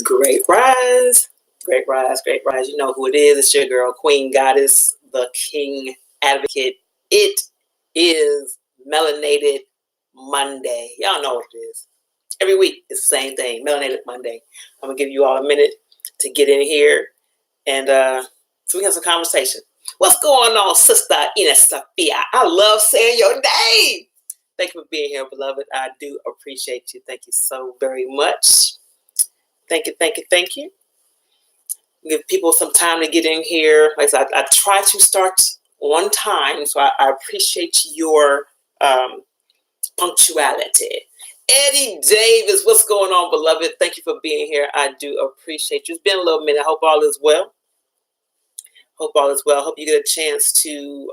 Great rise, great rise, great rise. You know who it is. It's your girl, Queen Goddess, the King Advocate. It is Melanated Monday. Y'all know what it is. Every week, it's the same thing, Melanated Monday. I'm going to give you all a minute to get in here, and so we have some conversation. What's going on, Sister Ina Sophia? I love saying your name. Thank you for being here, beloved. I do appreciate you. Thank you so very much. Thank you, thank you, thank you. Give people some time to get in here. Like I said, I try to start on time, so I appreciate your punctuality. Eddie Davis, what's going on, beloved? Thank you for being here. I do appreciate you. It's been a little minute. I hope all is well. Hope all is well. Hope you get a chance to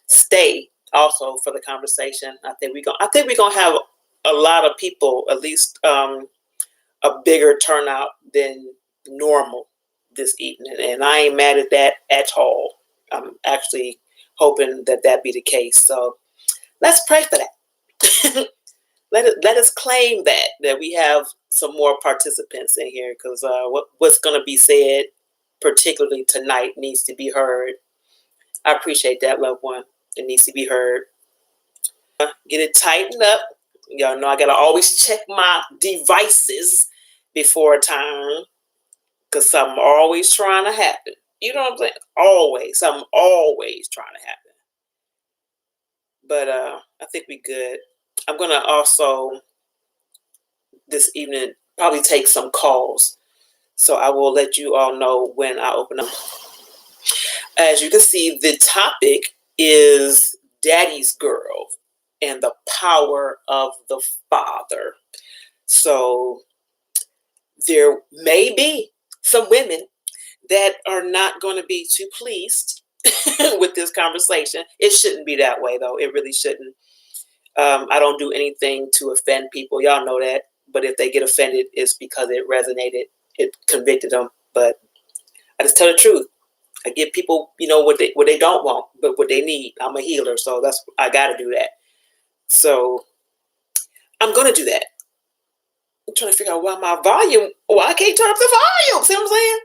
stay also for the conversation. I think we're gonna have a lot of people, at least a bigger turnout than normal this evening, and I ain't mad at that at all. I'm actually hoping that be the case. So let's pray for that. let us claim that we have some more participants in here, because what's going to be said, particularly tonight, needs to be heard. I appreciate that, loved one. It needs to be heard. Get it tightened up. Y'all know I gotta always check my devices before time, because something always trying to happen. You know what I'm saying? Always. Something always trying to happen. But I think we good. I'm going to also, this evening, probably take some calls. So I will let you all know when I open up. As you can see, the topic is Daddy's Girl and the power of the father. So there may be some women that are not going to be too pleased with this conversation. It shouldn't be that way, though. It really shouldn't. I don't do anything to offend people. Y'all know that. But if they get offended, it's because it resonated. It convicted them. But I just tell the truth. I give people, what they don't want, but what they need. I'm a healer, so I got to do that. So I'm going to do that. I'm trying to figure out why I can't turn up the volume. See what I'm saying?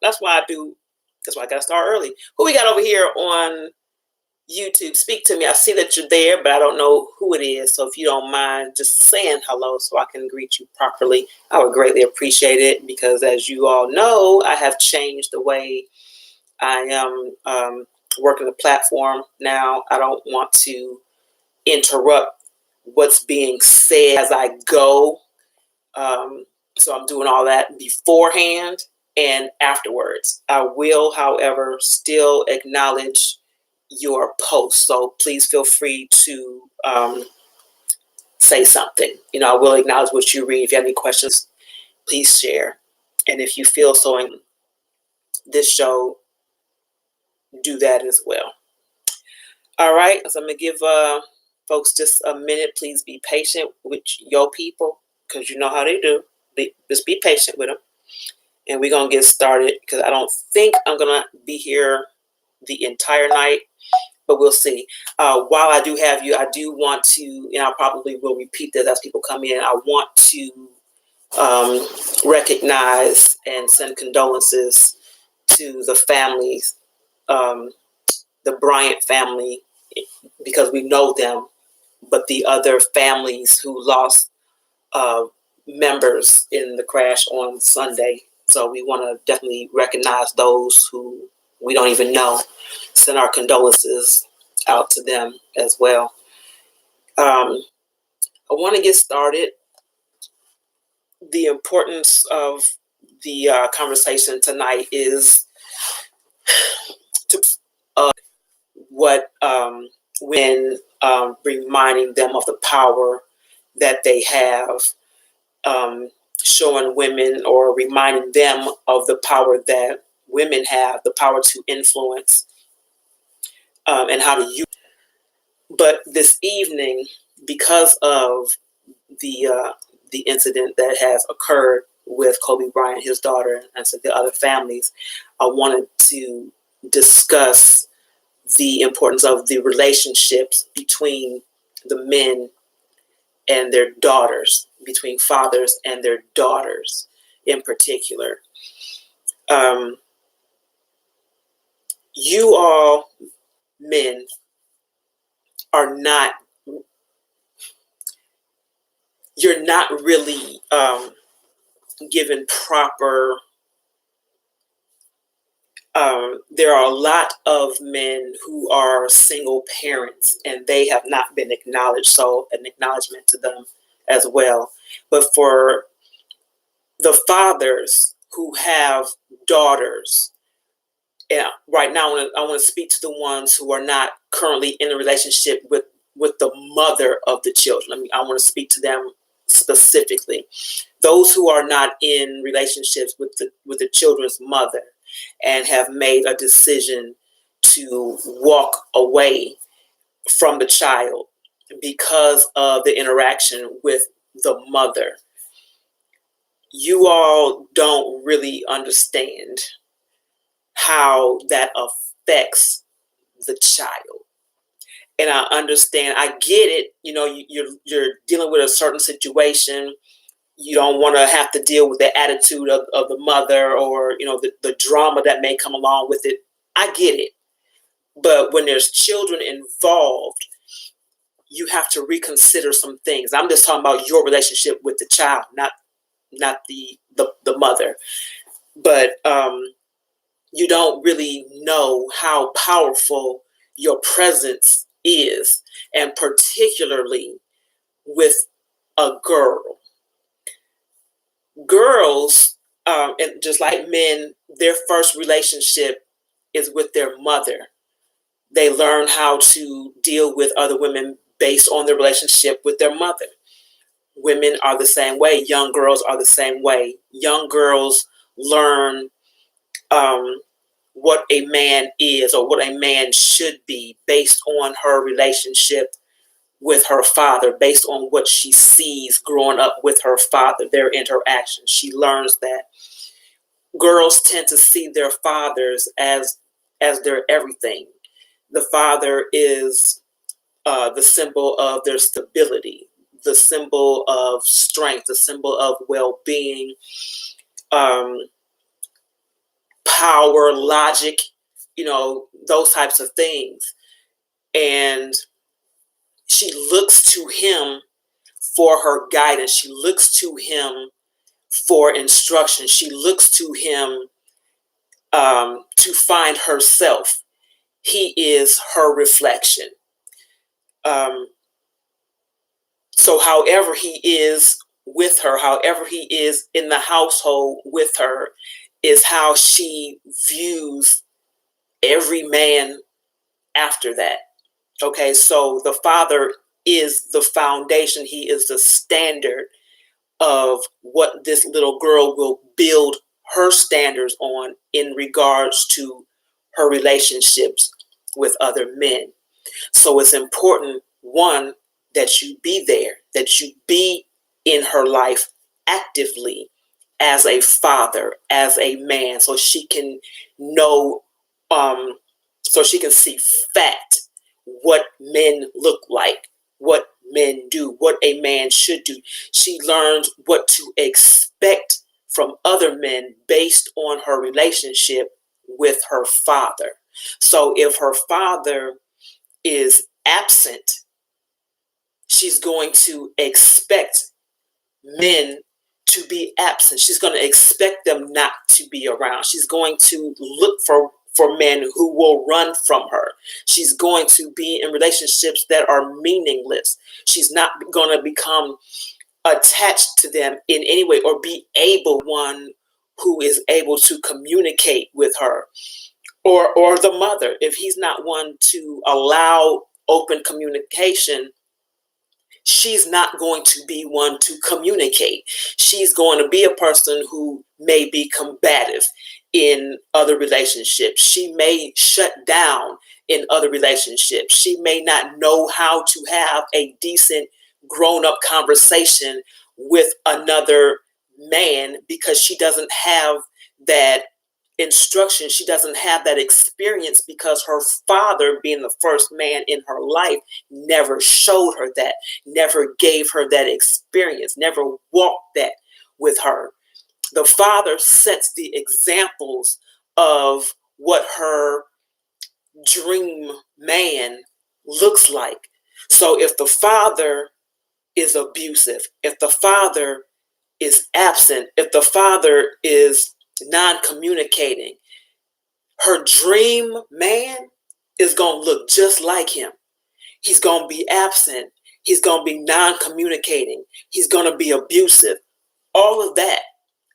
That's why I got to start early. Who we got over here on YouTube? Speak to me. I see that you're there, but I don't know who it is. So if you don't mind just saying hello so I can greet you properly, I would greatly appreciate it, because as you all know, I have changed the way I am working the platform now. I don't want to interrupt what's being said as I go. So I'm doing all that beforehand and afterwards. I will, however, still acknowledge your post. So please feel free to say something. I will acknowledge what you read. If you have any questions, please share. And if you feel so in this show, do that as well. All right. So I'm going to give folks just a minute. Please be patient with your people, because you know how they do. Just be patient with them. And we're going to get started, because I don't think I'm going to be here the entire night, but we'll see. While I do have you, I do want to, and I probably will repeat this as people come in, I want to recognize and send condolences to the families, the Bryant family, because we know them, but the other families who lost members in the crash on Sunday. So we want to definitely recognize those who we don't even know. Send our condolences out to them as well. I want to get started. The importance of the conversation tonight is to when reminding them of the power that they have, showing women or reminding them of the power that women have, the power to influence, and how to use. But this evening, because of the incident that has occurred with Kobe Bryant, his daughter, and some of the other families, I wanted to discuss the importance of the relationships between the men and their daughters, between fathers and their daughters, in particular. You all men are not, you're not really given proper, there are a lot of men who are single parents and they have not been acknowledged. So an acknowledgement to them as well. But for the fathers who have daughters, yeah, right now I want to speak to the ones who are not currently in a relationship with the mother of the children. I want to speak to them specifically. Those who are not in relationships with the children's mother and have made a decision to walk away from the child because of the interaction with the mother. You all don't really understand how that affects the child. And I understand, I get it. You know, you're dealing with a certain situation. You don't want to have to deal with the attitude of the mother, or, you know, the drama that may come along with it. I get it. But when there's children involved, you have to reconsider some things. I'm just talking about your relationship with the child, not the mother. But you don't really know how powerful your presence is, and particularly with a girl. Girls, and just like men, their first relationship is with their mother. They learn how to deal with other women based on their relationship with their mother. Women are the same way. Young girls are the same way. Young girls learn what a man is or what a man should be based on her relationship with her father, based on what she sees growing up with her father, their interactions. She learns that. Girls tend to see their fathers as their everything. The father is the symbol of their stability, the symbol of strength, the symbol of well-being, power, logic, you know, those types of things. And she looks to him for her guidance. She looks to him for instruction. She looks to him to find herself. He is her reflection. So however he is with her, however he is in the household with her, is how she views every man after that. Okay, so the father is the foundation. He is the standard of what this little girl will build her standards on in regards to her relationships with other men. So it's important, one, that you be there, that you be in her life actively as a father, as a man, so she can know, so she can see fact what men look like, what men do, what a man should do. She learns what to expect from other men based on her relationship with her father. So if her father is absent, she's going to expect men to be absent. She's going to expect them not to be around. She's going to look for men who will run from her. She's going to be in relationships that are meaningless. She's not going to become attached to them in any way, or be able one who is able to communicate with her, or the mother. If he's not one to allow open communication, she's not going to be one to communicate. She's going to be a person who may be combative in other relationships. She may shut down in other relationships. She may not know how to have a decent grown-up conversation with another man because she doesn't have that instruction. She doesn't have that experience because her father, being the first man in her life, never showed her that, never gave her that experience, never walked that with her. The father sets the examples of what her dream man looks like. So if the father is abusive, if the father is absent, if the father is non-communicating, her dream man is going to look just like him. He's going to be absent. He's going to be non-communicating. He's going to be abusive. All of that.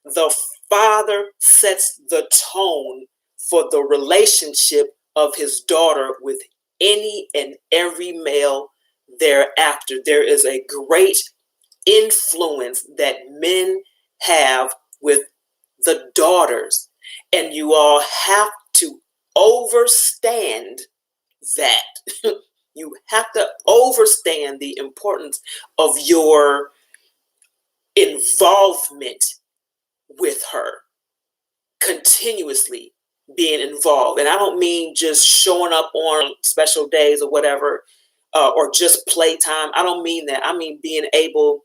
The father sets the tone for the relationship of his daughter with any and every male thereafter. There is a great influence that men have with the daughters, and you all have to overstand that. You have to overstand the importance of your involvement with her, continuously being involved. And I don't mean just showing up on special days or whatever, or just playtime. I don't mean that. I mean being able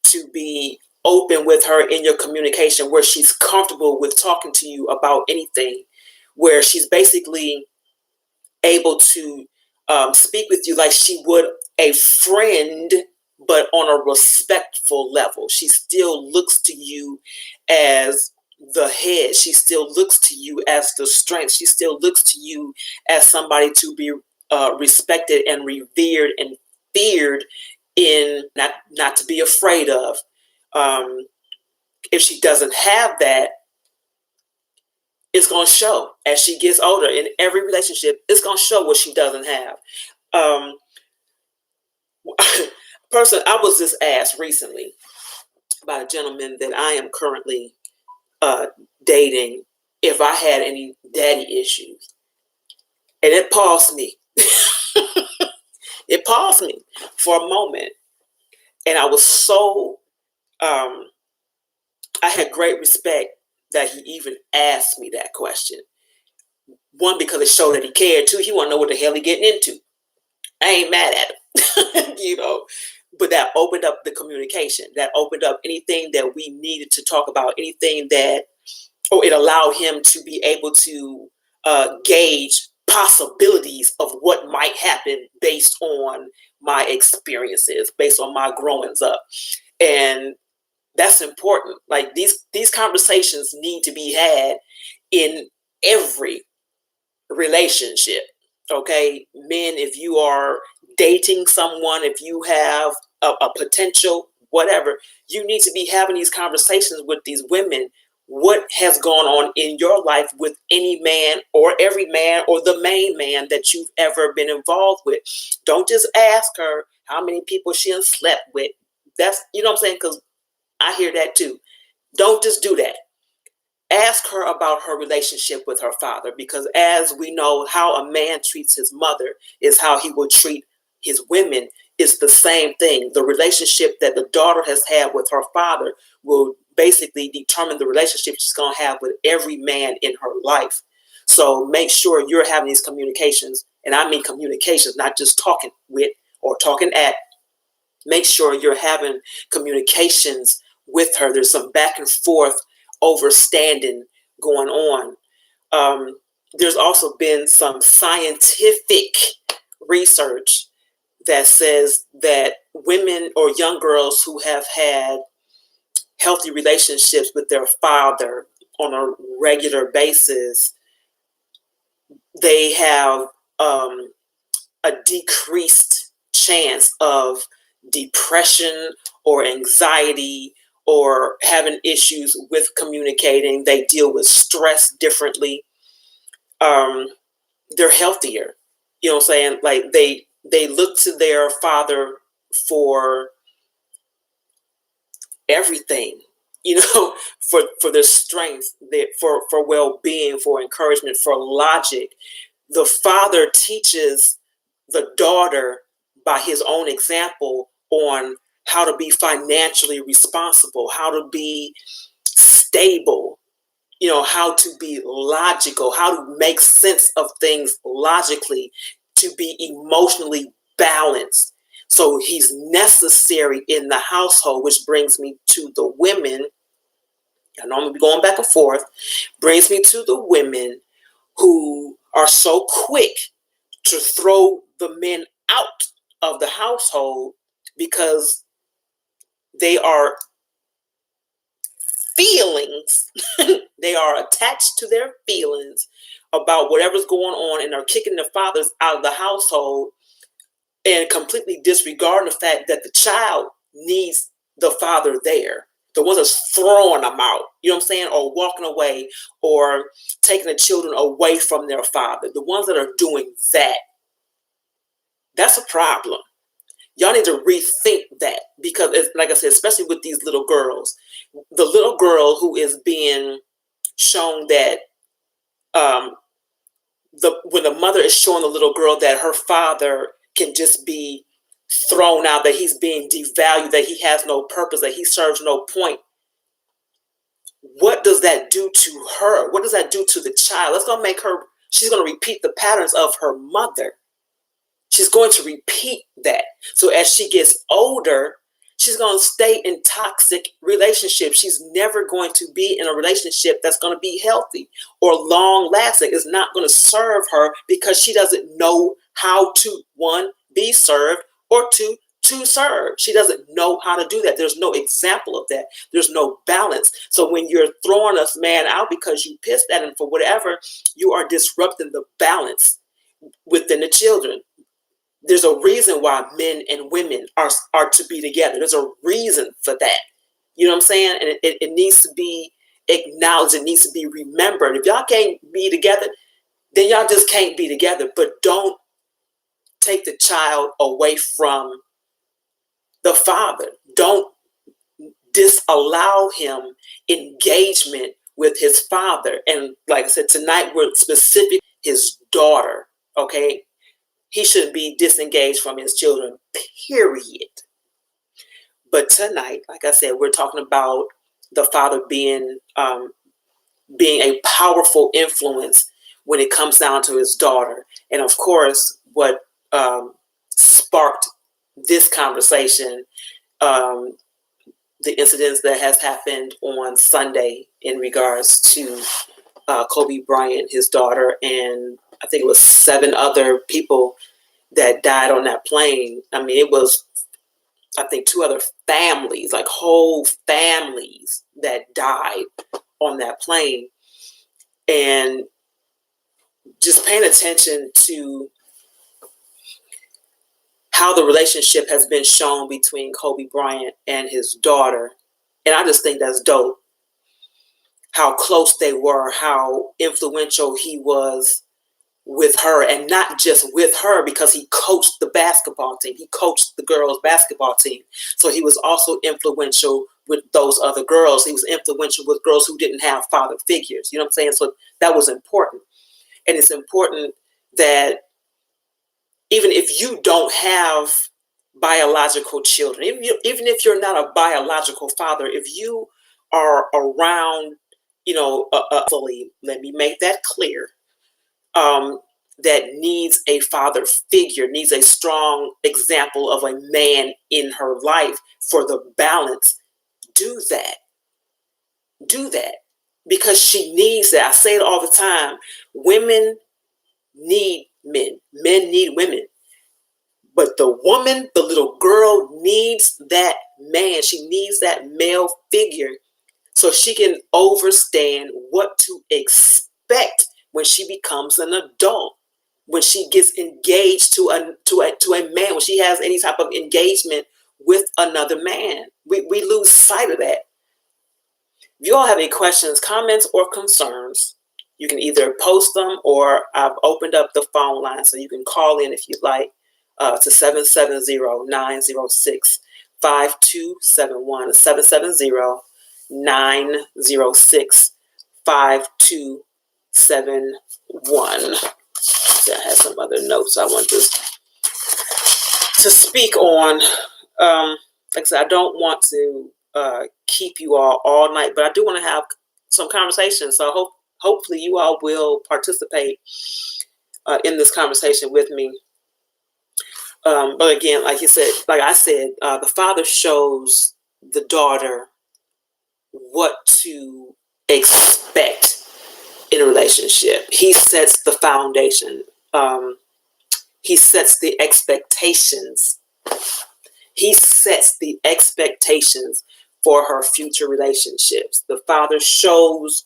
to be open with her in your communication, where she's comfortable with talking to you about anything, where she's basically able to speak with you like she would a friend, but on a respectful level. She still looks to you as the head. She still looks to you as the strength. She still looks to you as somebody to be respected and revered and feared, in not to be afraid of. If she doesn't have that, it's going to show as she gets older. In every relationship, it's going to show what she doesn't have. Person, I was just asked recently by a gentleman that I am currently dating if I had any daddy issues. And it paused me. It paused me for a moment. And I was so, I had great respect that he even asked me that question. One, because it showed that he cared. Two, he wanted to know what the hell he getting into. I ain't mad at him, you know, but that opened up the communication. That opened up anything that we needed to talk about, anything that, or it allowed him to be able to gauge possibilities of what might happen based on my experiences, based on my growings up. And that's important. Like these conversations need to be had in every relationship. Okay, men, if you are dating someone, if you have a potential, whatever, you need to be having these conversations with these women. What has gone on in your life with any man or every man or the main man that you've ever been involved with? Don't just ask her how many people she has slept with. That's, you know what I'm saying? Because I hear that too. Don't just do that. Ask her about her relationship with her father, because as we know, how a man treats his mother is how he will treat his women. It's the same thing. The relationship that the daughter has had with her father will basically determine the relationship she's going to have with every man in her life. So make sure you're having these communications, and I mean communications, not just talking with or talking at. Make sure you're having communications with her. There's some back and forth overstanding going on. There's also been some scientific research that says that women or young girls who have had healthy relationships with their father on a regular basis, they have a decreased chance of depression or anxiety or having issues with communicating. They deal with stress differently. They're healthier. You know what I'm saying? Like they look to their father for everything, you know, for their strength, for well-being, for encouragement, for logic. The father teaches the daughter by his own example on how to be financially responsible, how to be stable, you know, how to be logical, how to make sense of things logically, to be emotionally balanced. So he's necessary in the household, which brings me to the women. I know I'm going to be going back and forth, brings me to the women who are so quick to throw the men out of the household because they are feelings. They are attached to their feelings about whatever's going on, and are kicking the fathers out of the household and completely disregarding the fact that the child needs the father there. The ones that's throwing them out, you know what I'm saying, or walking away, or taking the children away from their father. The ones that are doing that, that's a problem. Y'all need to rethink that, because it's, like I said, especially with these little girls, the little girl who is being shown that when the mother is showing the little girl that her father can just be thrown out, that he's being devalued, that he has no purpose, that he serves no point. What does that do to her? What does that do to the child? That's going to make her, she's going to repeat the patterns of her mother. She's going to repeat that. So as she gets older, she's going to stay in toxic relationships. She's never going to be in a relationship that's going to be healthy or long lasting. It's not going to serve her, because she doesn't know how to, one, be served, or two, to serve. She doesn't know how to do that. There's no example of that. There's no balance. So when you're throwing a man out because you pissed at him for whatever, you are disrupting the balance within the children. There's a reason why men and women are to be together. There's a reason for that. You know what I'm saying? And it needs to be acknowledged. It needs to be remembered. If y'all can't be together, then y'all just can't be together. But don't take the child away from the father. Don't disallow him engagement with his father. And like I said, tonight we're specific his daughter. Okay. He shouldn't be disengaged from his children, period. But tonight, like I said, we're talking about the father being a powerful influence when it comes down to his daughter. And of course, what sparked this conversation, the incidents that has happened on Sunday in regards to Kobe Bryant, his daughter, and I think it was 7 other people that died on that plane. I mean, it was, I think, 2 other families, like whole families that died on that plane. And just paying attention to how the relationship has been shown between Kobe Bryant and his daughter. And I just think that's dope. How close they were, how influential he was with her, and not just with her, because he coached the basketball team. He coached the girls' basketball team. So he was also influential with those other girls. He was influential with girls who didn't have father figures. You know what I'm saying? So that was important. And it's important that even if you don't have biological children, even if you're not a biological father, if you are around, let me make that clear, that needs a father figure, needs a strong example of a man in her life for the balance, do that. Do that. Because she needs that. I say it all the time. Women need men. Men need women. But the woman, the little girl, needs that man. She needs that male figure so she can understand what to expect when she becomes an adult, when she gets engaged to a man, when she has any type of engagement with another man. We lose sight of that. If you all have any questions, comments, or concerns, you can either post them, or I've opened up the phone line so you can call in if you'd like, to 770-906-5271, 770-906-5271. I had some other notes I want to speak on. Like I said, I don't want to keep you all night, but I do want to have some conversation. So hopefully you all will participate in this conversation with me. But again, like I said, the father shows the daughter what to expect in a relationship. He sets the foundation. He sets the expectations. He sets the expectations for her future relationships. The father shows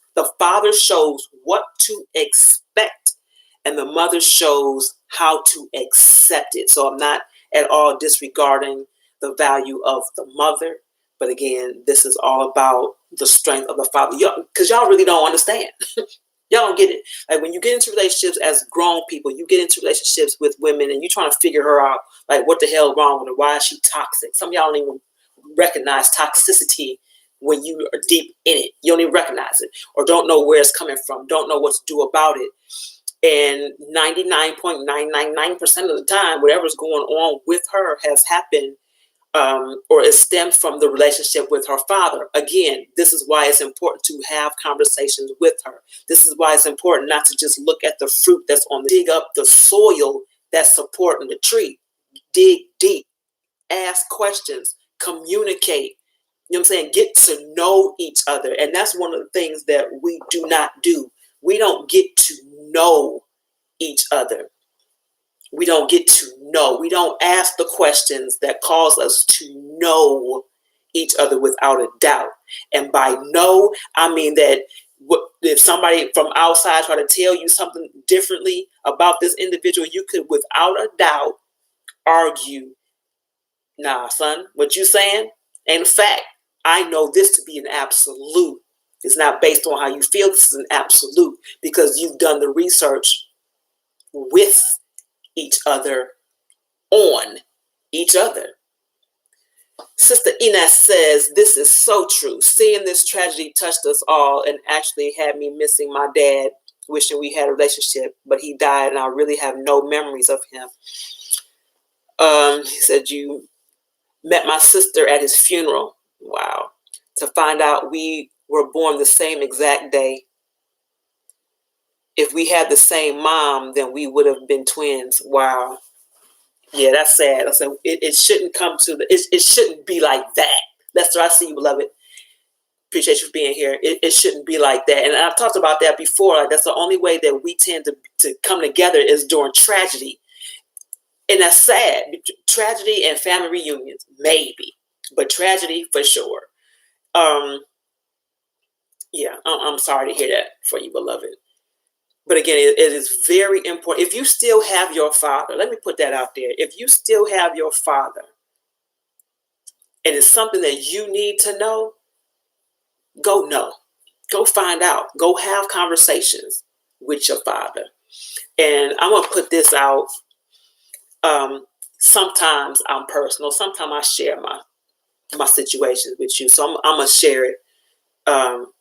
what to expect, and the mother shows how to accept it. So I'm not at all disregarding the value of the mother, but again, this is all about the strength of the father. Because y'all really don't understand. Y'all don't get it. Like when you get into relationships as grown people, you get into relationships with women and you're trying to figure her out. Like, what the hell wrong with her? Why is she toxic? Some of y'all don't even recognize toxicity when you are deep in it. You don't even recognize it or don't know where it's coming from. Don't know what to do about it. And 99.999% of the time, whatever's going on with her has happened or it stemmed from the relationship with her father. Again, this is why it's important to have conversations with her. This is why it's important not to just look at the fruit that's on the dig up the soil that's supporting the tree. Dig deep, ask questions, communicate. You know what I'm saying? Get to know each other. And that's one of the things that we do not do. We don't get to know each other. We don't get to know. We don't ask the questions that cause us to know each other without a doubt. And by know, I mean that if somebody from outside try to tell you something differently about this individual, you could without a doubt argue, nah, son, what you saying ain't a fact. I know this to be an absolute. It's not based on how you feel. This is an absolute because you've done the research with each other, on each other. Sister Ines says, this is so true. Seeing this tragedy touched us all and actually had me missing my dad, wishing we had a relationship, but he died and I really have no memories of him. He said, you met my sister at his funeral. Wow. To find out we were born the same exact day. If we had the same mom, then we would have been twins. Wow. Yeah, that's sad. I said it shouldn't come to it shouldn't be like that. That's what I see, beloved. Appreciate you being here. It shouldn't be like that. And I've talked about that before. Like, that's the only way that we tend to come together is during tragedy. And that's sad. Tragedy and family reunions, maybe. But tragedy for sure. Yeah, I'm sorry to hear that for you, beloved. But again, it is very important. If you still have your father, let me put that out there. If you still have your father, and it's something that you need to know, go know. Go find out. Go have conversations with your father. And I'm going to put this out. Sometimes I'm personal. Sometimes I share my situations with you. So I'm going to share it.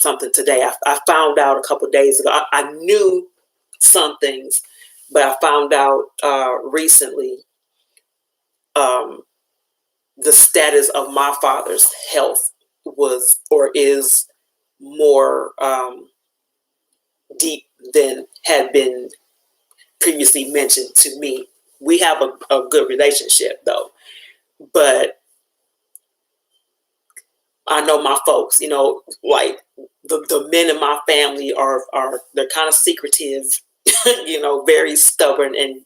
Something today. I found out a couple of days ago. I knew some things, but I found out recently the status of my father's health was or is more deep than had been previously mentioned to me. We have a good relationship though, but I know my folks, you know, like the men in my family are they're kind of secretive, you know, very stubborn and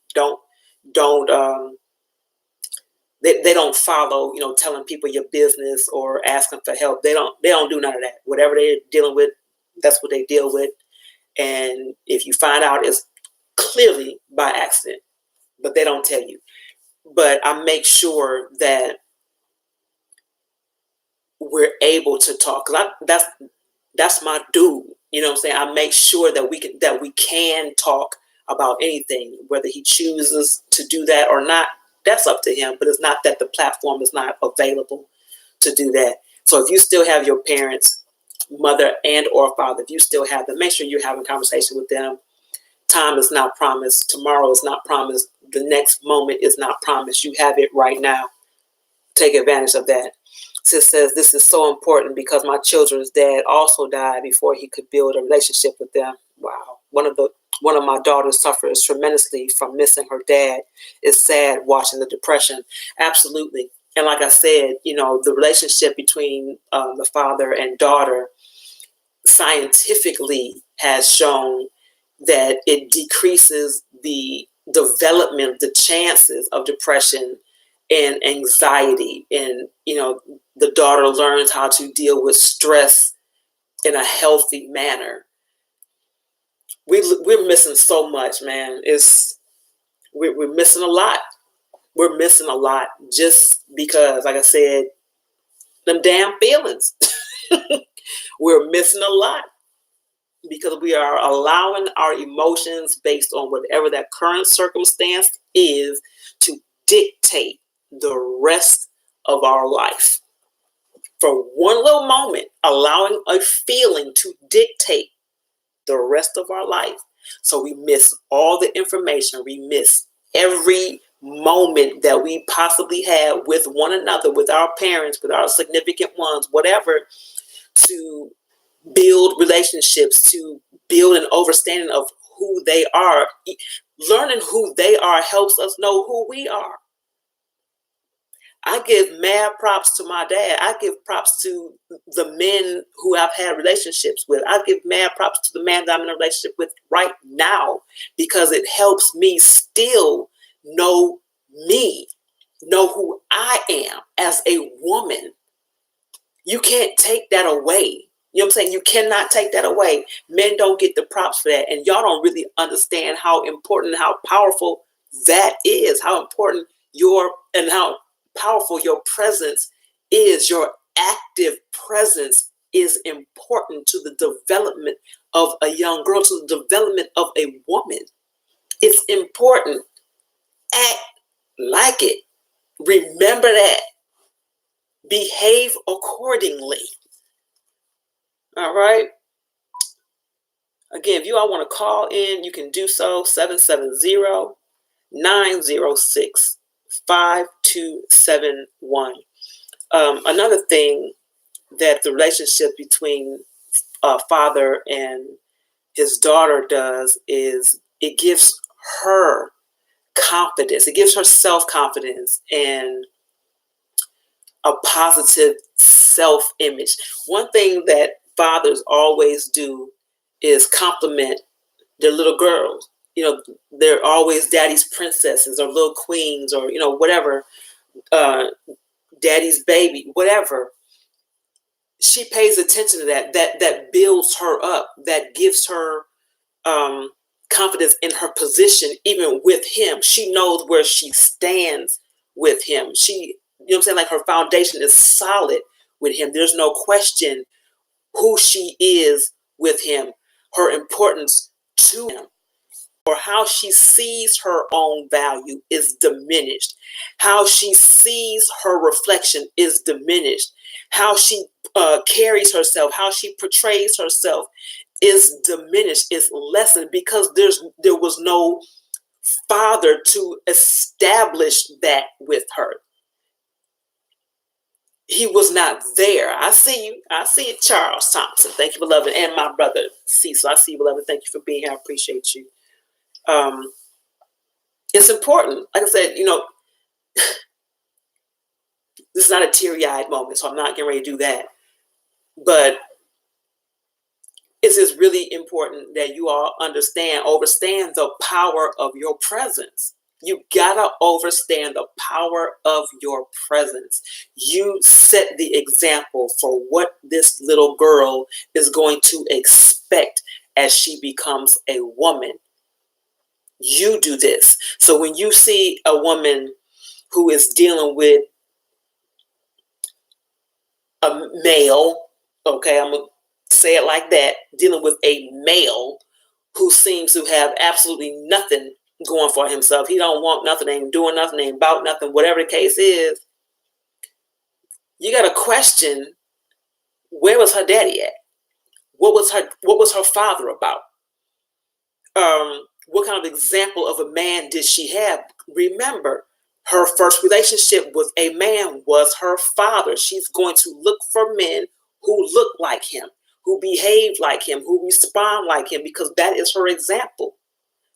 they don't follow, you know, telling people your business or asking for help. They don't do none of that. Whatever they're dealing with, that's what they deal with. And if you find out, it's clearly by accident, but they don't tell you. But I make sure that we're able to talk. That's my dude. You know what I'm saying? I make sure that we can talk about anything, whether he chooses to do that or not. That's up to him. But it's not that the platform is not available to do that. So if you still have your parents, mother and or father, if you still have them, make sure you're having a conversation with them. Time is not promised. Tomorrow is not promised. The next moment is not promised. You have it right now. Take advantage of that. Sis says, this is so important because my children's dad also died before he could build a relationship with them. Wow. One of my daughters suffers tremendously from missing her dad. It's sad watching the depression. Absolutely. And like I said, the relationship between the father and daughter scientifically has shown that it decreases the development, the chances of depression and anxiety. And, the daughter learns how to deal with stress in a healthy manner. We're missing so much, man. We're missing a lot. We're missing a lot just because, like I said, them damn feelings. We're missing a lot because we are allowing our emotions based on whatever that current circumstance is to dictate the rest of our life. For one little moment, allowing a feeling to dictate the rest of our life. So we miss all the information. We miss every moment that we possibly had with one another, with our parents, with our significant ones, whatever, to build relationships, to build an understanding of who they are. Learning who they are helps us know who we are. I give mad props to my dad. I give props to the men who I've had relationships with. I give mad props to the man that I'm in a relationship with right now, because it helps me still know me, know who I am as a woman. You can't take that away. You know what I'm saying? You cannot take that away. Men don't get the props for that. And y'all don't really understand how important, how powerful that is, how important how powerful your presence is. Your active presence is important to the development of a young girl, to the development of a woman. It's important. Act like it. Remember that. Behave accordingly. All right. Again, if you all want to call in, you can do so. 770-906-5271. Another thing that the relationship between father and his daughter does is it gives her confidence. It gives her self-confidence and a positive self-image. One thing that fathers always do is compliment their little girls. They're always daddy's princesses or little queens or, whatever, daddy's baby, whatever. She pays attention to that builds her up, that gives her confidence in her position, even with him. She knows where she stands with him. You know what I'm saying? Like, her foundation is solid with him. There's no question who she is with him, her importance to him, or how she sees her own value is diminished. How she sees her reflection is diminished. How she carries herself, how she portrays herself is diminished, is lessened, because there was no father to establish that with her. He was not there. I see you. I see it, Charles Thompson. Thank you, beloved. And my brother, Cecil. I see you, beloved. Thank you for being here. I appreciate you. It's important. Like I said, this is not a teary-eyed moment, so I'm not getting ready to do that. But it's just really important that you all understand the power of your presence. You gotta understand the power of your presence. You set the example for what this little girl is going to expect as she becomes a woman. You do this. So when you see a woman who is dealing with a male, okay, I'm going to say it like that, dealing with a male who seems to have absolutely nothing going for himself. He don't want nothing, ain't doing nothing, ain't about nothing, whatever the case is. You got to question, where was her daddy at? What was her father about? What kind of example of a man did she have? Remember, her first relationship with a man was her father. She's going to look for men who look like him, who behave like him, who respond like him, because that is her example.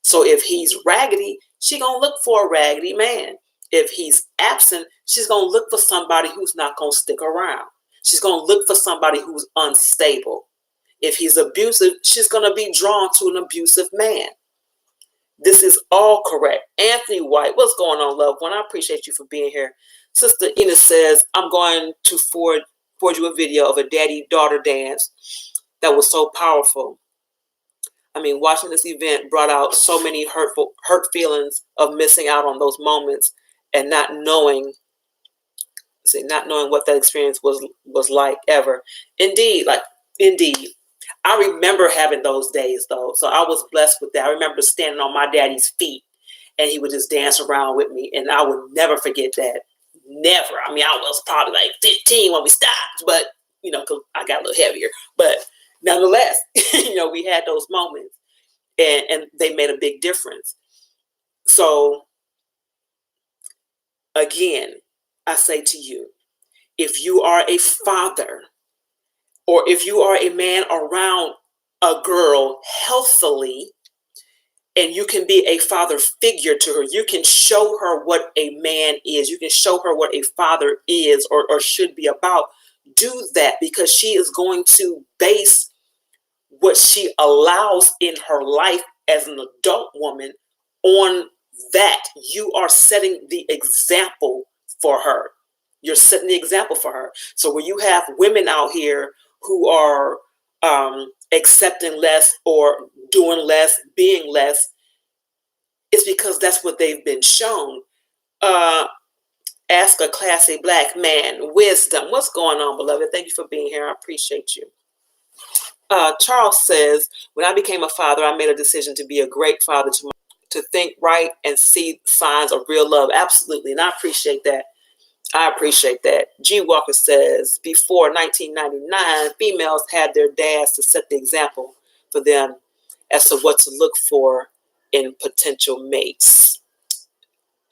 So if he's raggedy, she gonna look for a raggedy man. if he's absent, she's going to look for somebody who's not going to stick around. She's going to look for somebody who's unstable. If he's abusive, she's going to be drawn to an abusive man. This is all correct. Anthony White, what's going on, loved one? I appreciate you for being here. Sister Ina says, I'm going to forward you a video of a daddy-daughter dance that was so powerful. I mean, watching this event brought out so many hurt feelings of missing out on those moments and not knowing what that experience was like ever. Indeed. I remember having those days, though, so I was blessed with that. I remember standing on my daddy's feet, and he would just dance around with me, and I would never forget that. Never. I mean, I was probably like 15 when we stopped, but, because I got a little heavier. But nonetheless, we had those moments, and they made a big difference. So, again, I say to you, if you are a father, or if you are a man around a girl healthily, and you can be a father figure to her, you can show her what a man is, you can show her what a father is or should be about. Do that, because she is going to base what she allows in her life as an adult woman on that. You are setting the example for her. You're setting the example for her. So when you have women out here who are accepting less or doing less, being less, it's because that's what they've been shown. Ask a classy black man, wisdom. What's going on, beloved? Thank you for being here. I appreciate you. Charles says, when I became a father, I made a decision to be a great father, to think right and see signs of real love. Absolutely. And I appreciate that. G. Walker says, before 1999, females had their dads to set the example for them as to what to look for in potential mates.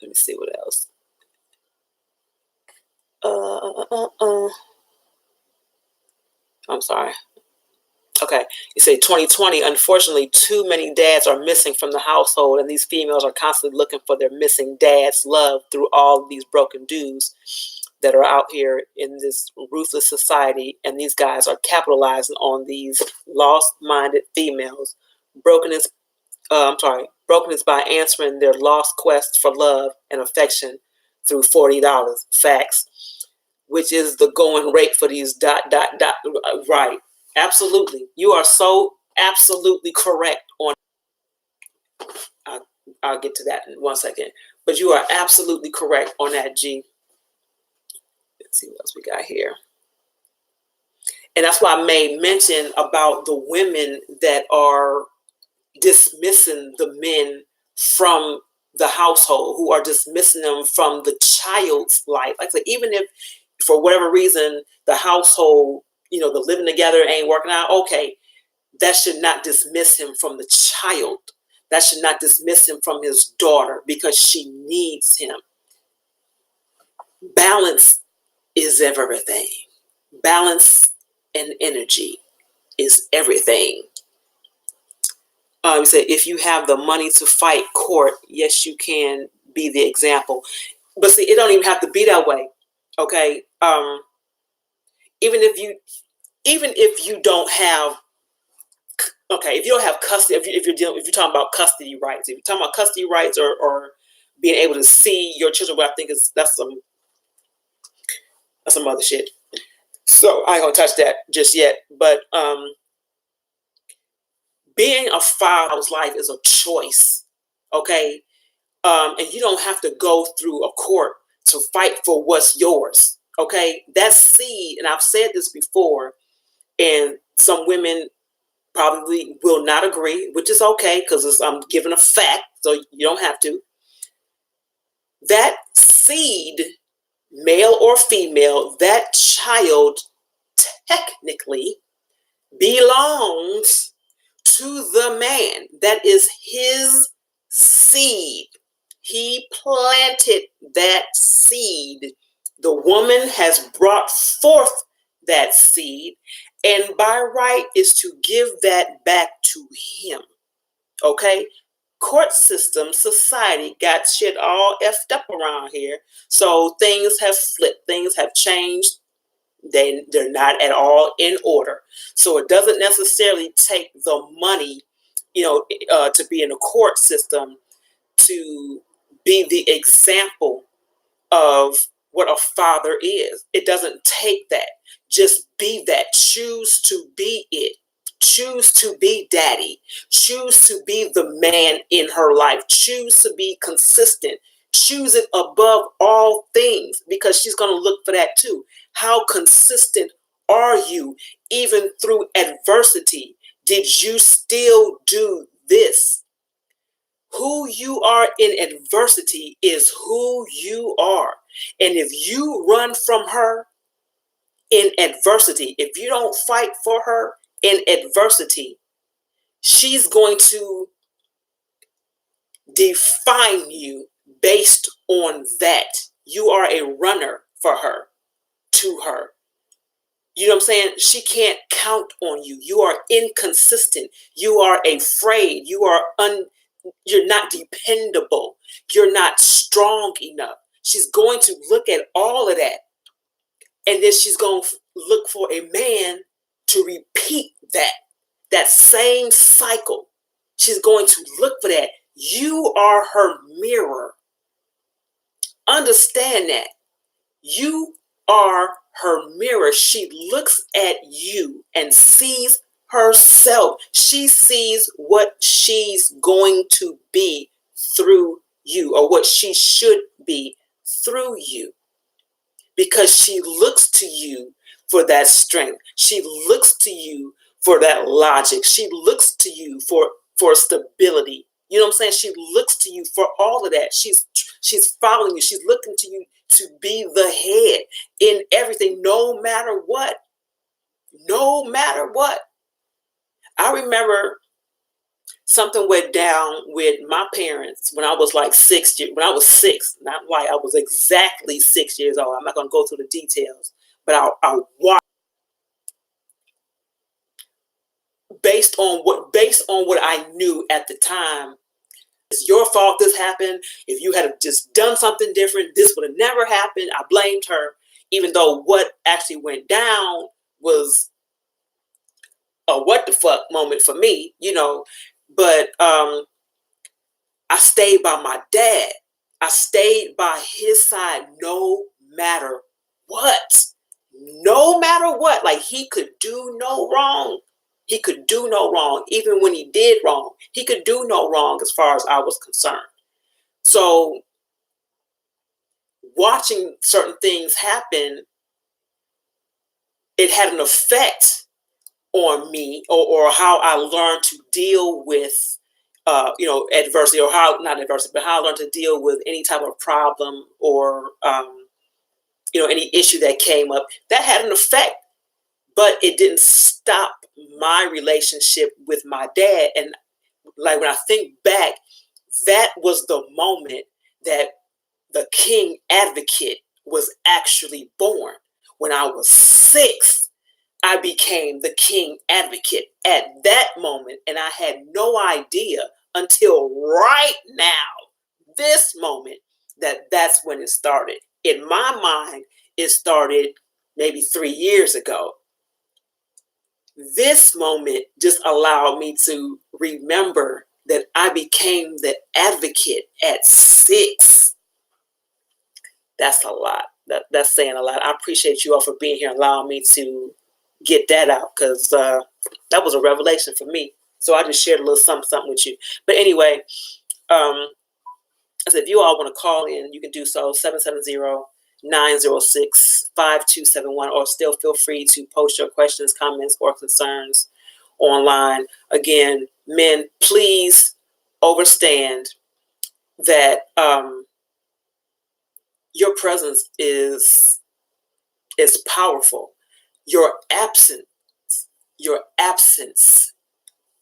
Let me see what else. I'm sorry. Okay, you say 2020, unfortunately, too many dads are missing from the household, and these females are constantly looking for their missing dad's love through all these broken dudes that are out here in this ruthless society, and these guys are capitalizing on these lost-minded females. Broken is by answering their lost quest for love and affection through $40. Facts. Which is the going rate for these ... Right. Absolutely. You are so absolutely correct on. I'll get to that in 1 second. But you are absolutely correct on that, G. Let's see what else we got here. And that's why I made mention about the women that are dismissing the men from the household, who are dismissing them from the child's life. Like I said, even if for whatever reason the household, the living together ain't working out, okay, that should not dismiss him from the child. That should not dismiss him from his daughter, because she needs him. Balance is everything. Balance and energy is everything. You say, if you have the money to fight court, yes, you can be the example. But see, it don't even have to be that way. Okay. Even if you don't have, if you don't have custody, if you're talking about custody rights, if you're talking about custody rights or being able to see your children, but I think that's some other shit. So I ain't gonna touch that just yet. But being a father's life is a choice. Okay. And you don't have to go through a court to fight for what's yours. Okay, that seed, and I've said this before, and some women probably will not agree, which is okay, because I'm giving a fact, so you don't have to. That seed, male or female, that child technically belongs to the man. That is his seed. He planted that seed. The woman has brought forth that seed, and by right is to give that back to him. Okay? court system, society got shit all effed up around here. So things have flipped, things have changed. They're not at all in order. So it doesn't necessarily take the money, to be in a court system to be the example of what a father is. It doesn't take that. Just be that. Choose to be it. Choose to be daddy. Choose to be the man in her life. Choose to be consistent. Choose it above all things, because she's going to look for that too. How consistent are you even through adversity? Did you still do this? Who you are in adversity is who you are. And if you run from her in adversity, if you don't fight for her in adversity, she's going to define you based on that. You are a runner for her, to her. You know what I'm saying? She can't count on you. You are inconsistent. You are afraid. You're not dependable. You're not strong enough. She's going to look at all of that. And then she's going to look for a man to repeat that same cycle. She's going to look for that. You are her mirror. Understand that. You are her mirror. She looks at you and sees herself. She sees what she's going to be through you, or what she should be through you, because she looks to you for that strength. She looks to you for that logic. She looks to you for stability. You know what I'm saying? She looks to you for all of that. She's following you. She's looking to you to be the head in everything, no matter what. No matter what. I remember something went down with my parents when I was like 6 years. When I was 6, not like I was exactly 6 years old. I'm not going to go through the details, but I'll watch based on what I knew at the time. It's your fault this happened. If you had just done something different, this would have never happened. I blamed her, even though what actually went down was a what the fuck moment for me, But I stayed by my dad. I stayed by his side no matter what. No matter what. Like, he could do no wrong. He could do no wrong. Even when he did wrong, he could do no wrong as far as I was concerned. So watching certain things happen, it had an effect on me, or how I learned to deal with adversity, or not adversity, but how I learned to deal with any type of problem, or any issue that came up. That had an effect, but it didn't stop my relationship with my dad. And like, when I think back, that was the moment that the King Advocate was actually born. When I was 6, I became the King Advocate at that moment. And I had no idea until right now, this moment, that's when it started. In my mind, it started maybe 3 years ago. This moment just allowed me to remember that I became the advocate at 6. That's a lot. That's saying a lot. I appreciate you all for being here and allowing me to get that out, because that was a revelation for me. So I just shared a little something with you. But anyway, I said, if you all want to call in, you can do so, 770-906-5271, or still feel free to post your questions, comments, or concerns online. Again, men, please understand that your presence is powerful. Your absence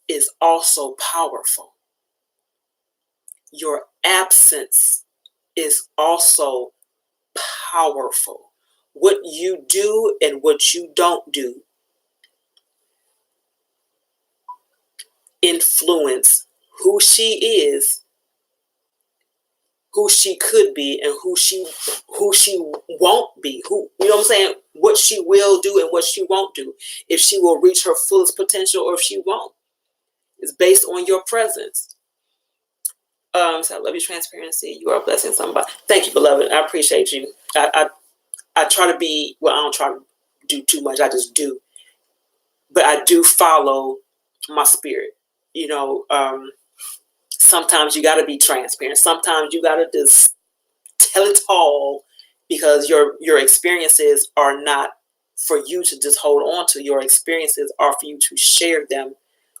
is also powerful. Your absence is also powerful. What you do and what you don't do influence who she is, who she could be, and who she won't be. Who, you know what I'm saying? What she will do and what she won't do. If she will reach her fullest potential or if she won't. It's based on your presence. So I love your transparency. You are blessing somebody. Thank you, beloved. I appreciate you. I try to be, well, I don't try to do too much. I just do. But I do follow my spirit. You know, sometimes you got to be transparent. Sometimes you got to just tell it all, because your experiences are not for you to just hold on to. Your experiences are for you to share them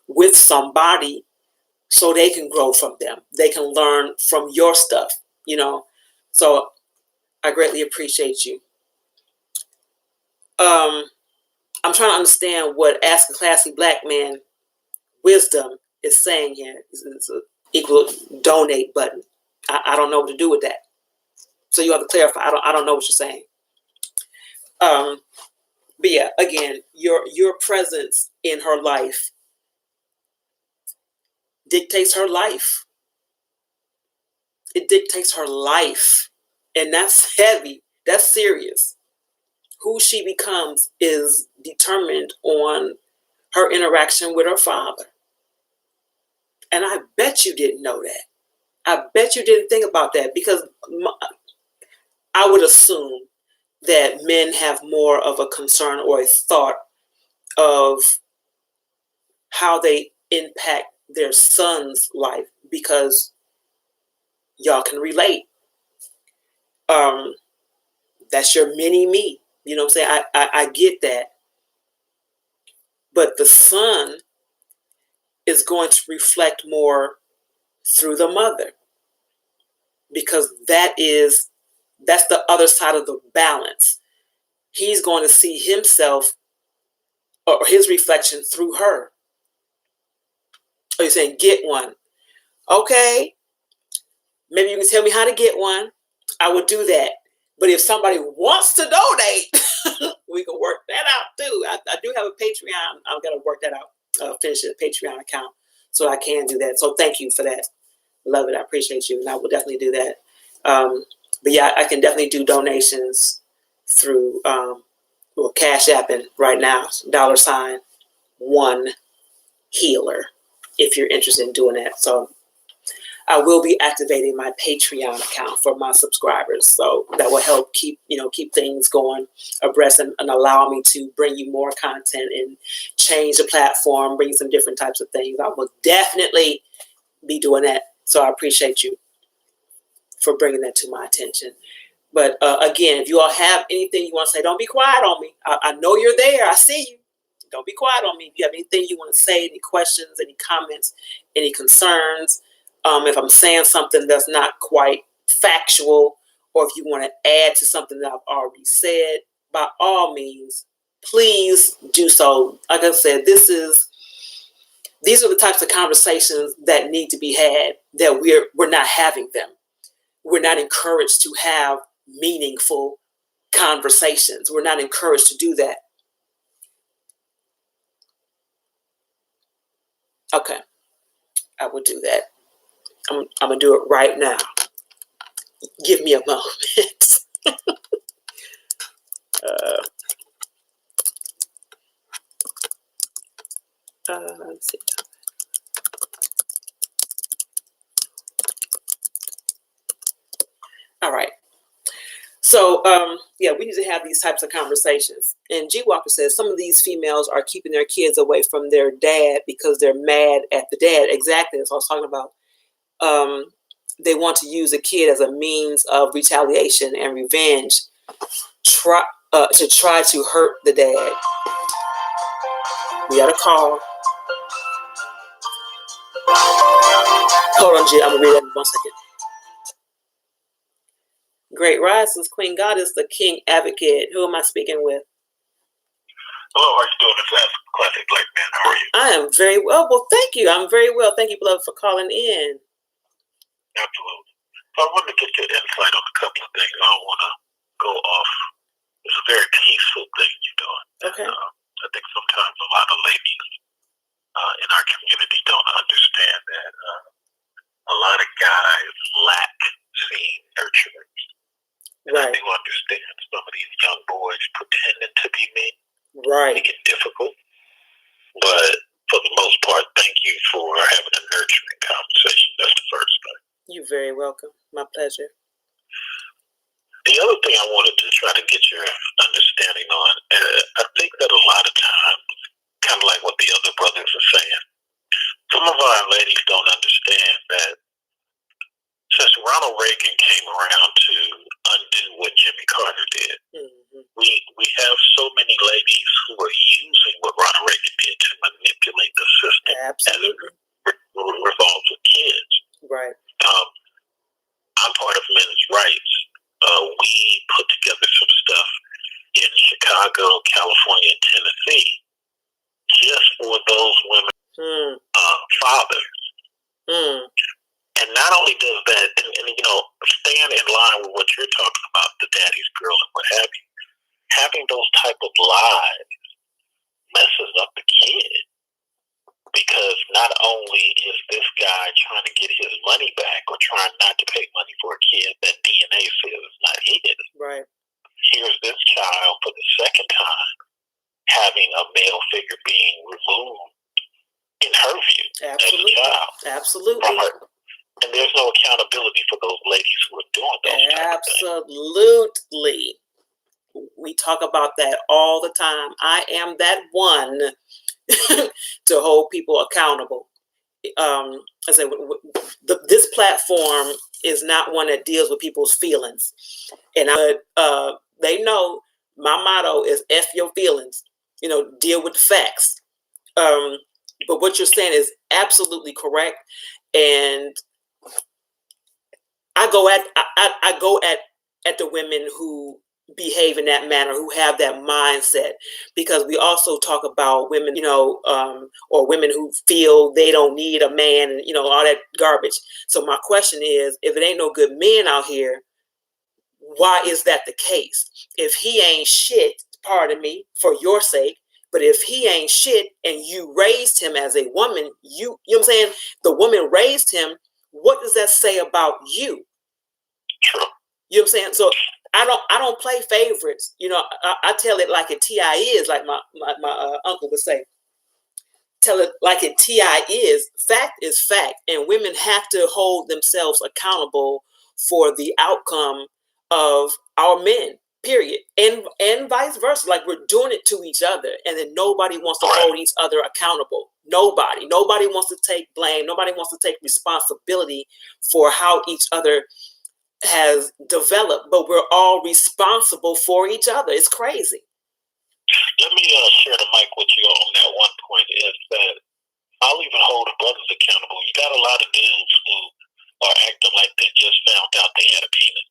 with somebody so they can grow from them. They can learn from your stuff, you know. So I greatly appreciate you. I'm trying to understand what Ask a Classy Black Man Wisdom is saying here. It's an equal donate button. I don't know what to do with that. So you have to clarify. I don't know what you're saying. But yeah, again, your presence in her life dictates her life. It dictates her life. And that's heavy. That's serious. Who she becomes is determined on her interaction with her father. And I bet you didn't know that. I bet you didn't think about that, because I would assume that men have more of a concern or a thought of how they impact their son's life, because y'all can relate. That's your mini me. You know what I'm saying? I get that. But the son is going to reflect more through the mother, because that's the other side of the balance. He's going to see himself or his reflection through her. Or you're saying, get one. Okay, maybe you can tell me how to get one. I would do that. But if somebody wants to donate, we can work that out too. I do have a Patreon. I've got to work that out, finish a Patreon account so I can do that. So thank you for that. Love it. I appreciate you. And I will definitely do that. But yeah, I can definitely do donations through Cash Apping right now, $1 healer, if you're interested in doing that. So I will be activating my Patreon account for my subscribers. So that will help keep things going abreast and allow me to bring you more content and change the platform, bring some different types of things. I will definitely be doing that. So I appreciate you for bringing that to my attention. But again, if you all have anything you want to say, don't be quiet on me. I know you're there. I see you. Don't be quiet on me. If you have anything you want to say, any questions, any comments, any concerns, if I'm saying something that's not quite factual, or if you want to add to something that I've already said, by all means, please do so. Like I said, these are the types of conversations that need to be had, that we're not having them. We're not encouraged to have meaningful conversations. We're not encouraged to do that. Okay, I will do that. I'm going to do it right now. Give me a moment. Let's see. All right. So, yeah, we need to have these types of conversations. And G. Walker says some of these females are keeping their kids away from their dad because they're mad at the dad. Exactly. That's what I was talking about. They want to use a kid as a means of retaliation and revenge, to try to hurt the dad. We got a call. Hold on, G. I'm going to read that in 1 second. Great Risings, Queen Goddess, the King Advocate. Who am I speaking with? Hello, how are you doing? It's Ask Classic Black Man. How are you? I am very well. Well, thank you. I'm very well. Thank you, beloved, for calling in. Absolutely. So I wanted to get your insight on a couple of things. I don't want to go off. It's a very peaceful thing you're doing. Okay. And, I think sometimes a lot of ladies in our community don't understand that pretending to be mean. Right. Make it difficult. But for the most part, thank you for having a nurturing conversation. That's the first thing. You're very welcome. My pleasure. The other thing I wanted to try to get your understanding on, I think that a lot of times, kind of like what the other brothers are saying, some of our ladies don't understand that since Ronald Reagan came around to undo what Jimmy Carter did, we have so many ladies who are using what Ronald Reagan did to manipulate the system. Absolutely. As it revolves with kids. Right. I'm part of Men's Rights. We put together some stuff in Chicago, California, and Tennessee just for those women fathers. And not only does that, and you know, stand in line with what you're talking about, the daddy's girl and what have you, having those type of lies messes up the kid. Because not only is this guy trying to get his money back or trying not to pay money for a kid that DNA says is not his. Right. Here's this child for the second time having a male figure being removed in her view Absolutely. as a child. Absolutely. From her. And there's no accountability for those ladies who are doing those Absolutely. We talk about that all the time. I am that one to hold people accountable. I say this platform is not one that deals with people's feelings, and they know my motto is "F your feelings." You know, deal with the facts. But what you're saying is absolutely correct, and I go at the women who behave in that manner, who have that mindset, because we also talk about women, you know, or women who feel they don't need a man, and you know, all that garbage. So my question is, if it ain't no good men out here, why is that the case? If he ain't shit, pardon me, for your sake, but if he ain't shit and you raised him as a woman, you know what I'm saying? The woman raised him. What does that say about you? True. You know what I'm saying? So I don't play favorites. You know, I tell it like it TI is, like my uncle would say. Tell it like it TI is. Fact is fact, and women have to hold themselves accountable for the outcome of our men. Period, and vice versa. Like we're doing it to each other, and then nobody wants to hold each other accountable. Nobody wants to take blame. Nobody wants to take responsibility for how each other has developed, but we're all responsible for each other. It's crazy. Let me share the mic with you on that one point, is that I'll even hold the brothers accountable. You got a lot of dudes who are acting like they just found out they had a penis.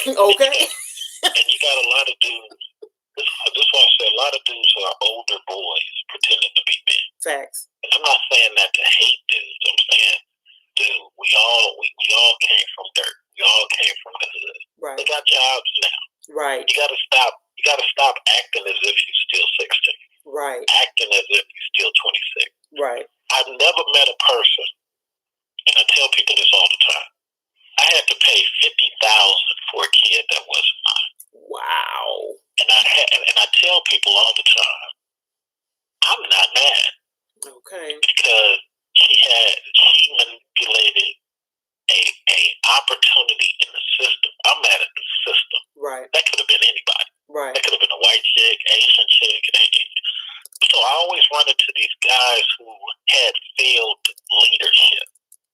Okay. And you got a lot of dudes, this is why I say a lot of dudes who are older boys pretending to be men. Facts. And I'm not saying that to hate dudes. I'm saying, dude, we all came from dirt. We all came from the hood. Right. They got jobs now. Right. You gotta stop acting as if you're still 16. Right. Acting as if you're still 26. Right. I've never met a person, and I tell people this all the time, I had to pay $50,000 for a kid that wasn't mine. Wow. And I tell people all the time, I'm not mad. Okay. Because she manipulated a opportunity in the system. I'm mad at the system. Right. That could have been anybody. Right. That could have been a white chick, Asian chick. So I always run into these guys who had failed leadership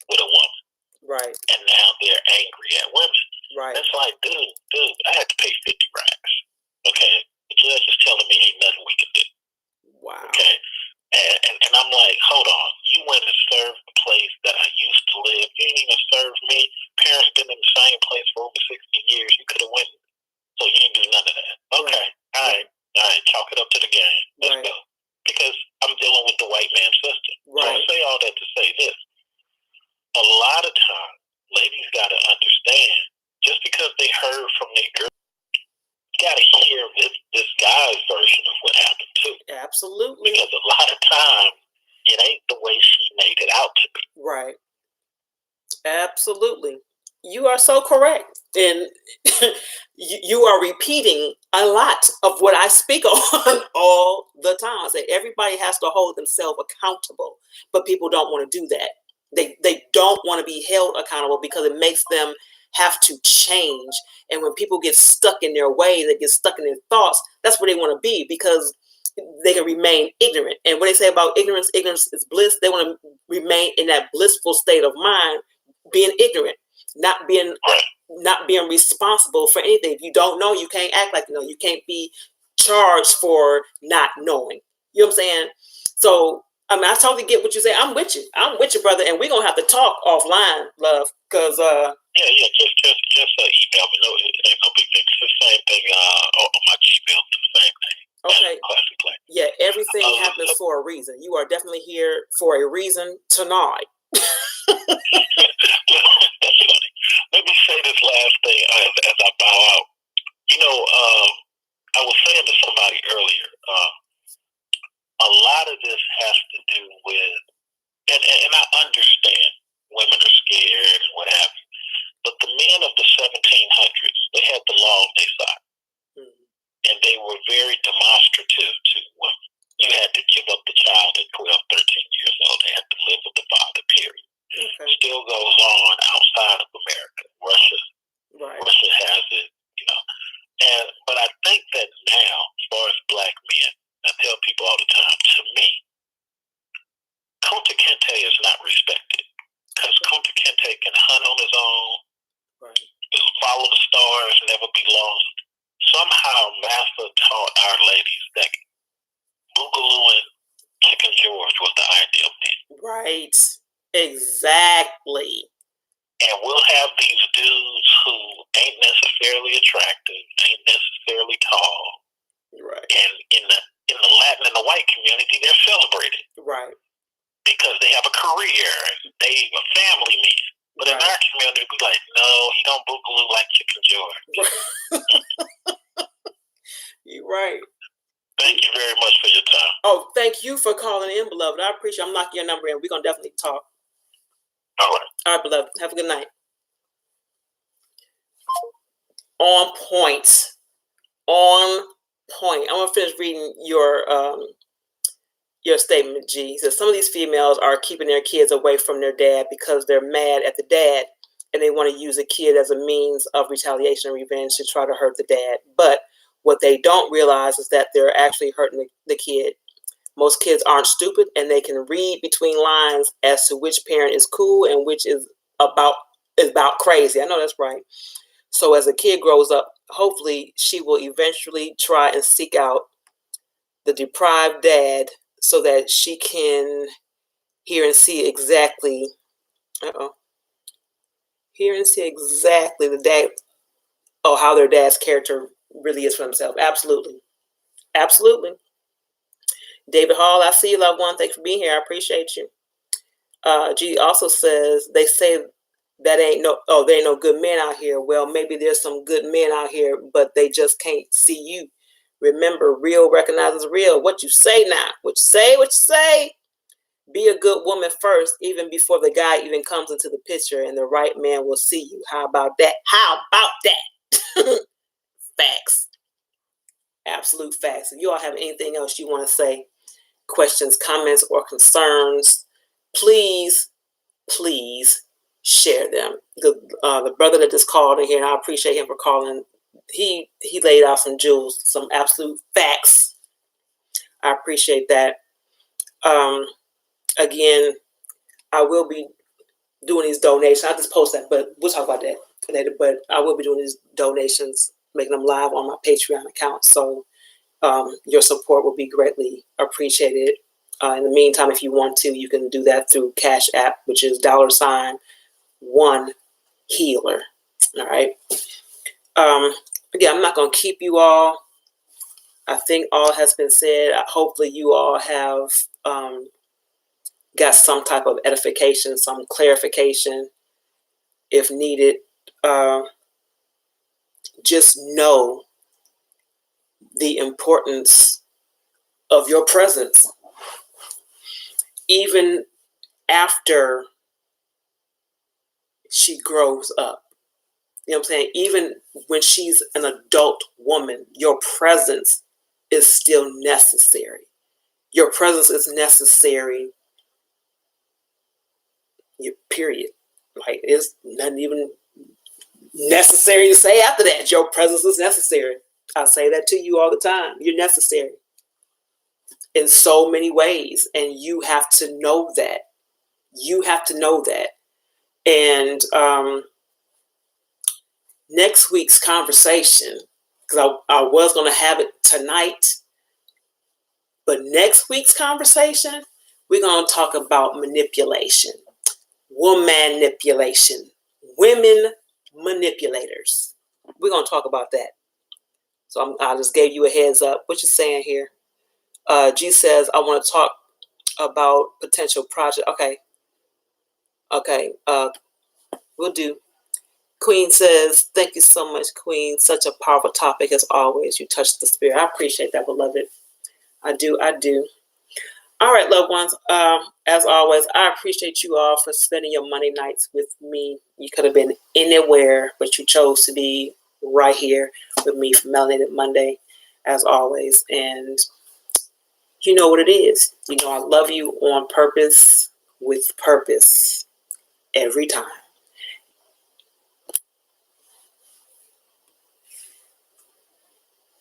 with a woman. Right. And now they're angry at women. Right. It's like, dude, I had to pay 50 racks. Okay? The judge is telling me ain't nothing we can do. Wow. Okay? And I'm like, hold on. You went and served the place that I used to live. You didn't even serve me. Parents been in the same place for over 60 years. You could have went. So you didn't do none of that. Okay. Right. All right. Chalk it up to the game. Let's go. Because I'm dealing with the white man system. Right. So I say all that to say this. A lot of times, ladies got to understand, just because they heard from their girl, you got to hear this guy's version of what happened too. Absolutely. Because a lot of times, it ain't the way she made it out to be. Right. Absolutely. You are so correct. And you are repeating a lot of what I speak on all the time. I say everybody has to hold themselves accountable, but people don't want to do that. They don't want to be held accountable because it makes them have to change. And when people get stuck in their way, they get stuck in their thoughts, that's where they want to be, because they can remain ignorant. And what they say about ignorance is bliss. They want to remain in that blissful state of mind, being ignorant, not being responsible for anything. If you don't know, you can't act like you know. You can't be charged for not knowing. You know what I'm saying? So I mean, I totally get what you say. I'm with you, brother, and we're gonna have to talk offline, love, because just email me. No, it ain't no big thing. It's the same thing on my Gmail. The same thing. Okay. Yeah, everything happens for a reason. You are definitely here for a reason tonight. That's funny. Let me say this last thing as I bow out. You know, I was saying to somebody earlier, a lot of this has to do with, and I understand women are scared and what have you, but the men of the 1700s, they had the law on their side. And they were very demonstrative to women. You had to give up the child at 12, 13 years old. They had to live with the father, period. Okay. Still goes on outside of America. Russia has it, you know. But I think that now, as far as black men, I tell people all the time, to me, Kunta Kinte is not respected. Because Kunta Kinte can hunt on his own, follow the stars, never be lost. Somehow Master taught our ladies that Boogaloo and Chicken George was the ideal man. Right. Exactly. And we'll have these dudes who ain't necessarily attractive, ain't necessarily tall. Right. And in the Latin and the white community, they're celebrated. Right. Because they have a career, they are family men. But in our community, we like, no, he don't boogaloo like Chicken George. You're right. Thank you very much for your time. Oh, thank you for calling in, beloved. I appreciate it. I'm knocking your number in. We're going to definitely talk. All right. All right, beloved. Have a good night. On point. On point. I'm going to finish reading your statement, G. He says, some of these females are keeping their kids away from their dad because they're mad at the dad and they want to use a kid as a means of retaliation and revenge to try to hurt the dad. But what they don't realize is that they're actually hurting the kid. Most kids aren't stupid and they can read between lines as to which parent is cool and which is about crazy. I know that's right. So as a kid grows up, hopefully she will eventually try and seek out the deprived dad so that she can hear and see exactly the dad, how their dad's character really is for themselves. Absolutely. Absolutely. David Hall, I see you, loved one. Thanks for being here. I appreciate you. G also says, they say that there ain't no good men out here. Well, maybe there's some good men out here, but they just can't see you. Remember, real recognizes real. What you say now? What you say? Be a good woman first, even before the guy even comes into the picture, and the right man will see you. How about that? Facts. Absolute facts. If you all have anything else you want to say, questions, comments, or concerns, please share them. The brother that just called in here, and I appreciate him for calling, he laid out some jewels, some absolute facts. I appreciate that. Again, I will be doing these donations. I just post that, but we'll talk about that later. But I will be doing these donations, making them live on my Patreon account. So your support will be greatly appreciated. In the meantime, if you want to, you can do that through Cash App, which is $1 healer. All right. Again, I'm not going to keep you all. I think all has been said. Hopefully you all have got some type of edification, some clarification if needed. Just know the importance of your presence. Even after she grows up, You know what I'm saying? Even when she's an adult woman, your presence is still necessary. Your presence is necessary, period. Like, it's nothing even necessary to say after that. Your presence is necessary. I say that to you all the time. You're necessary in so many ways, and you have to know that. You have to know that. And next week's conversation, because I was going to have it tonight, but next week's conversation, we're going to talk about manipulation, woman manipulation, women manipulators. We're going to talk about that. So I just gave you a heads up. What you saying here? G says, I want to talk about potential project. Okay. We'll do. Queen says, thank you so much, Queen. Such a powerful topic as always. You touched the spirit. I appreciate that, beloved. I do. All right, loved ones. As always, I appreciate you all for spending your Monday nights with me. You could have been anywhere, but you chose to be right here with me for Melanated Monday, as always. And you know what it is. You know I love you on purpose, with purpose, every time.